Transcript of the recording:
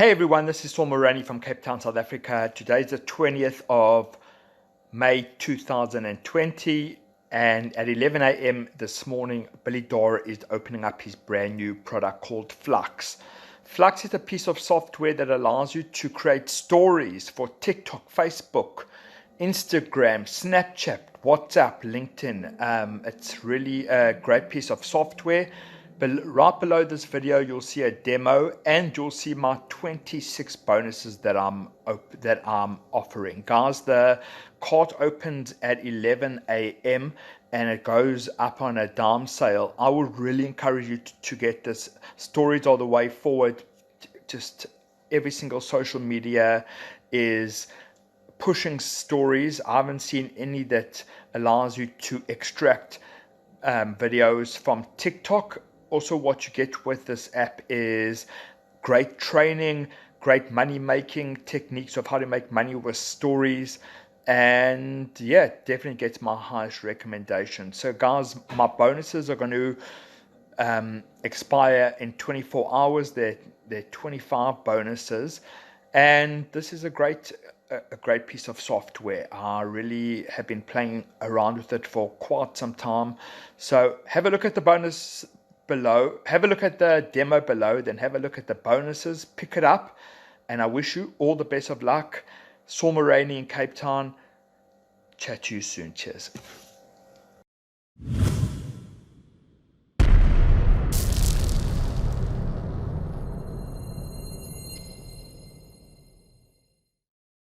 Hey everyone, this is Saul Maraney from Cape Town, South Africa. Today is the 20th of May 2020, and at 11 a.m. this morning, Billy Darr is opening up his brand new product called Flux. Flux is a piece of software that allows you to create stories for TikTok, Facebook, Instagram, Snapchat, WhatsApp, LinkedIn. It's really a great piece of software. But right below this video, you'll see a demo, and you'll see my 26 bonuses that I'm offering. Guys, the cart opens at 11 a.m. and it goes up on a dime sale. I would really encourage you to get this. Stories are the way forward. Just every single social media is pushing stories. I haven't seen any that allows you to extract videos from TikTok. Also, what you get with this app is great training, great money making techniques of how to make money with stories, and yeah, definitely gets my highest recommendation. So guys, my bonuses are going to expire in 24 hours. They're 25 bonuses, and this is a great piece of software. I really have been playing around with it for quite some time. So have a look at the bonus below, have a look at the demo below, then have a look at the bonuses, pick it up, and I wish you all the best of luck. Saul Maraney in Cape Town. Chat to you soon. Cheers.